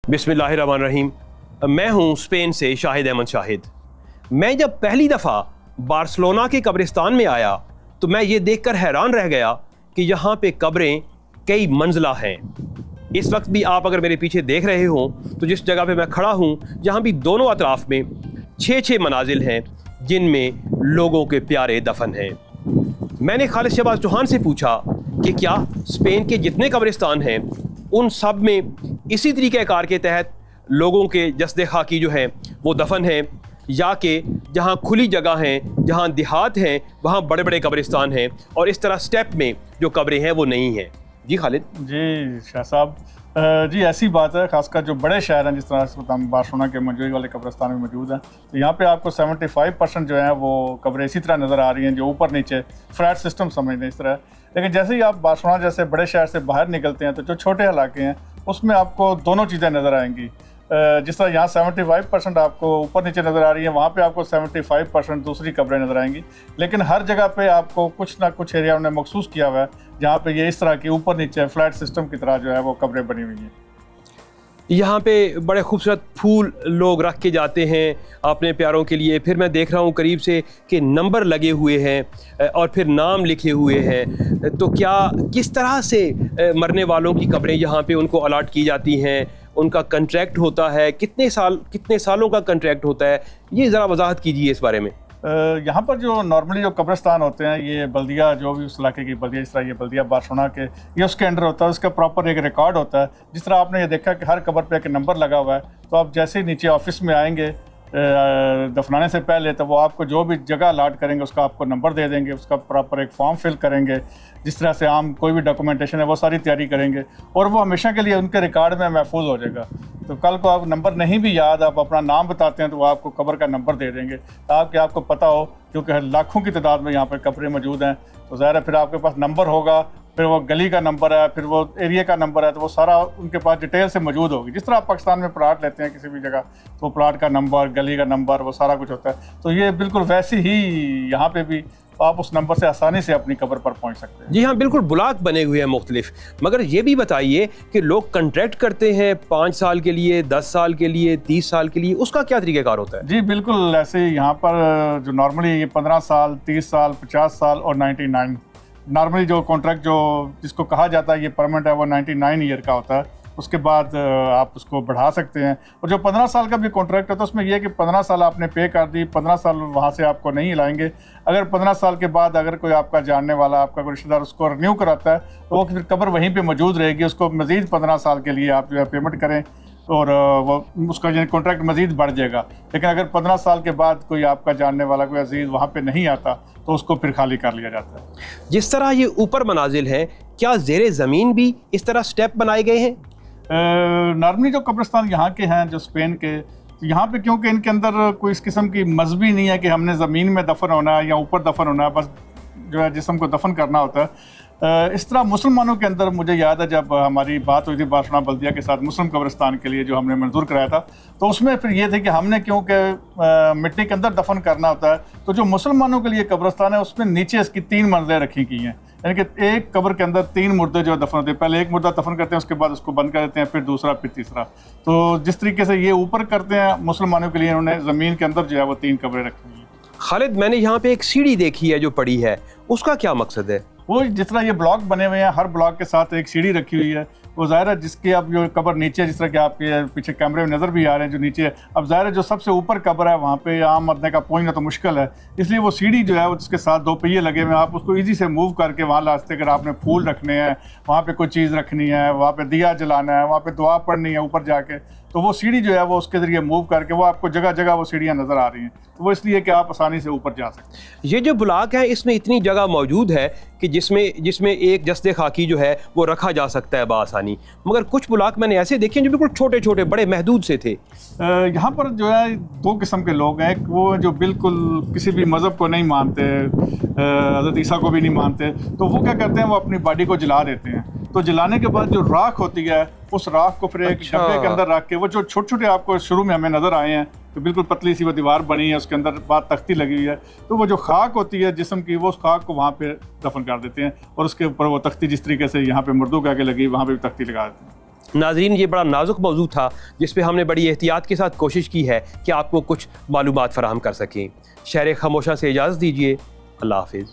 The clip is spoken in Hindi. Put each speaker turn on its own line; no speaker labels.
बिस्मिल्लाहिर्रहमानिर्रहीम। मैं हूं स्पेन से शाहिद अहमद शाहिद। मैं जब पहली दफ़ा बार्सिलोना के कब्रिस्तान में आया तो मैं ये देखकर हैरान रह गया कि यहाँ पे कब्रें कई मंजिला हैं। इस वक्त भी आप अगर मेरे पीछे देख रहे हो तो जिस जगह पे मैं खड़ा हूँ यहाँ भी दोनों अतराफ़ में 6-6 मनाजिल हैं जिनमें लोगों के प्यारे दफन हैं। मैंने खालिद शहबाज चौहान से पूछा कि क्या स्पेन के जितने कब्रिस्तान हैं उन सब में इसी तरीक़ेकार के तहत लोगों के जस्द खाकी जो है वो दफन है, या कि जहाँ खुली जगह हैं, जहाँ देहात हैं, वहाँ बड़े बड़े कब्रिस्तान हैं और इस तरह स्टेप में जो कब्रें हैं वो नहीं हैं। जी खालिद।
जी शाह साहब, जी ऐसी बात है। खासकर जो बड़े शहर हैं, जिस तरह हम बार्सिलोना के मौजूद वाले कब्रिस्तान में मौजूद हैं, तो यहाँ पे आपको 75% जो है वो कब्रें इसी तरह नज़र आ रही हैं, जो ऊपर नीचे फ्लैट सिस्टम समझ लें इस तरह। लेकिन जैसे ही आप बार्सिलोना जैसे बड़े शहर से बाहर निकलते हैं तो जो छोटे इलाके हैं उसमें आपको दोनों चीज़ें नज़र आएंगी। जिस तरह यहाँ 75% आपको ऊपर नीचे नज़र आ रही है, वहाँ पे आपको 75% दूसरी कब्रें नज़र आएंगी। लेकिन हर जगह पे आपको कुछ ना कुछ एरिया उन्होंने मखसूस किया हुआ है जहाँ पे ये इस तरह की ऊपर नीचे फ्लैट सिस्टम की तरह जो है वो कब्रें बनी हुई हैं।
यहाँ पे बड़े खूबसूरत फूल लोग रख के जाते हैं अपने प्यारों के लिए। फिर मैं देख रहा हूँ करीब से कि नंबर लगे हुए हैं और फिर नाम लिखे हुए हैं। तो क्या किस तरह से मरने वालों की कब्रें यहाँ पे उनको अलाट की जाती हैं, उनका कंट्रैक्ट होता है, कितने सालों का कंट्रैक्ट होता है, ये ज़रा वजाहत कीजिए इस बारे में।
यहाँ पर जो नॉर्मली जो कब्रिस्तान होते हैं, ये बल्दिया जो भी उस इलाके की बल्दिया, इस तरह ये बल्दिया बार्सिलोना के ये उसके अंडर होता है, उसका प्रॉपर एक रिकॉर्ड होता है। जिस तरह आपने ये देखा कि हर कब्र पे एक नंबर लगा हुआ है, तो आप जैसे ही नीचे ऑफिस में आएंगे दफनाने से पहले, तो वो आपको जो भी जगह अलाट करेंगे उसका आपको नंबर दे देंगे, उसका प्रॉपर एक फॉर्म फिल करेंगे, जिस तरह से आम कोई भी डॉक्यूमेंटेशन है वो सारी तैयारी करेंगे और वो हमेशा के लिए उनके रिकॉर्ड में महफूज हो जाएगा। तो कल को आप नंबर नहीं भी याद, आप अपना नाम बताते हैं तो वो आपको कब्र का नंबर दे देंगे ताकि आपको पता हो, क्योंकि लाखों की तादाद में यहाँ पर कब्रें मौजूद हैं। तो ज़ाहिर है फिर आपके पास नंबर होगा, फिर वो गली का नंबर है, फिर वो एरिया का नंबर है, तो वो सारा उनके पास डिटेल से मौजूद होगी। जिस तरह आप पाकिस्तान में प्लाट लेते हैं किसी भी जगह, तो प्लाट का नंबर, गली का नंबर, वो सारा कुछ होता है। तो ये बिल्कुल वैसे ही यहाँ पे भी आप उस नंबर से आसानी से अपनी कब्र पर पहुँच सकते हैं।
जी हाँ, बिल्कुल ब्लॉक बने हुए हैं मुख्तलिफ। मगर ये भी बताइए कि लोग कंट्रैक्ट करते हैं 5 साल के लिए, 10 साल के लिए, 30 साल के लिए, उसका क्या तरीक़ेकार होता है? जी
बिल्कुल, ऐसे यहाँ पर जो नॉर्मली ये 15 साल, 30 साल, 50 साल और 99 नॉर्मली जो कॉन्ट्रैक्ट जो जिसको कहा जाता है ये परमानेंट है, वो 99 ईयर का होता है। उसके बाद आप उसको बढ़ा सकते हैं। और जो 15 साल का भी कॉन्ट्रैक्ट है तो उसमें यह है कि 15 साल आपने पे कर दी, 15 साल वहाँ से आपको नहीं हिलाएंगे। अगर 15 साल के बाद अगर कोई आपका जानने वाला, आपका कोई रिश्तेदार उसको रिन्यू कराता है तो वो फिर कब्र वहीं पे मौजूद रहेगी। उसको मज़ीद 15 साल के लिए आप जो है पेमेंट करें और वो उसका जो कॉन्ट्रैक्ट मज़ीद बढ़ जाएगा। लेकिन अगर 15 साल के बाद कोई आपका जानने वाला, कोई अजीज़ वहाँ पे नहीं आता तो उसको फिर खाली कर लिया जाता है।
जिस तरह ये ऊपर मनाजिल हैं, क्या ज़ेरे ज़मीन भी इस तरह स्टेप बनाए गए हैं?
नॉर्मली जो कब्रिस्तान यहाँ के हैं, जो स्पेन के, यहाँ पे क्योंकि इनके अंदर कोई इस किस्म की मजहबी नहीं है कि हमने ज़मीन में दफन होना है या ऊपर दफन होना है, बस जो है जिस्म को दफन करना होता है। इस तरह मुसलमानों के अंदर मुझे याद है जब हमारी बात हुई थी बार्सिलोना बल्दिया के साथ मुस्लिम कब्रिस्तान के लिए जो हमने मंजूर कराया था, तो उसमें फिर ये थे कि हमने क्योंकि मिट्टी के अंदर दफन करना होता है, तो जो मुसलमानों के लिए कब्रिस्तान है उसमें नीचे इसकी 3 मंजिलें रखी की हैं। यानी कि एक कब्र के अंदर 3 मुर्दे जो दफन होते हैं, पहले एक मुर्दा दफन करते हैं, उसके बाद उसको बंद कर देते हैं, फिर दूसरा, फिर तीसरा। तो जिस तरीके से ये ऊपर करते हैं मुसलमानों के लिए, उन्होंने ज़मीन के अंदर जो है वो 3 कब्रें रखी हैं।
खालिद, मैंने यहाँ पे एक सीढ़ी देखी है जो पड़ी है, उसका क्या मकसद है?
वो जिस तरह ये ब्लॉक बने हुए हैं, हर ब्लॉक के साथ एक सीढ़ी रखी हुई है। वो ज़ाहिर है जिसकी अब जो कब्र नीचे, जिस तरह के आपके पीछे कैमरे में नज़र भी आ रहे हैं जो नीचे है, अब ज़ाहिर है जो सबसे ऊपर कब्र है वहाँ पे आम मरने का पहुँचना तो मुश्किल है। इसलिए वो सीढ़ी जो है वो जिसके साथ 2 पहिए लगे हुए हैं, आप उसको ईजी से मूव करके वहाँ ला सकते। अगर आपने फूल रखने हैं, वहाँ पर कोई चीज़ रखनी है, वहाँ पर दिया जलाना है, वहाँ पर दुआ पढ़नी है ऊपर जाके, तो वो सीढ़ी जो है वो उसके ज़रिए मूव करके वो आपको जगह जगह वो सीढ़ियाँ नज़र आ रही हैं। तो वो इसलिए कि आप आसानी से ऊपर जा सकते हैं।
ये जो ब्लॉक है इसमें इतनी जगह मौजूद है कि जिसमें एक जस्ते खाकी जो है वो रखा जा सकता है बआसानी। मगर कुछ ब्लॉक मैंने ऐसे देखे जो बिल्कुल छोटे छोटे बड़े महदूद से थे।
यहाँ पर जो है 2 किस्म के लोग हैं। एक वो जो बिल्कुल किसी भी मज़हब को नहीं मानते, हज़रत ईसा को भी नहीं मानते, तो वो क्या करते हैं, वो अपनी बॉडी को जला देते हैं। तो जलाने के बाद जो राख होती है उस राख को फिर एक डब्बे के अंदर रख के, वो जो छोटे छोटे आपको शुरू में हमें नज़र आए हैं, तो बिल्कुल पतली सी वो दीवार बनी है, उसके अंदर बाद तख्ती लगी हुई है, तो वो जो खाक होती है जिस्म की, वो उस खाक को वहाँ पे दफन कर देते हैं और उसके ऊपर वो तख्ती जिस तरीके से यहाँ पे मुर्दों के आगे लगी वहाँ पे भी तख्ती लगा देते हैं।
नाजरीन, ये बड़ा नाजुक मौजू था जिस पे हमने बड़ी एहतियात के साथ कोशिश की है कि आपको कुछ मालूमात फराहम कर सकें। शहर खामोशा से इजाज़त दीजिए। अल्लाह हाफिज़।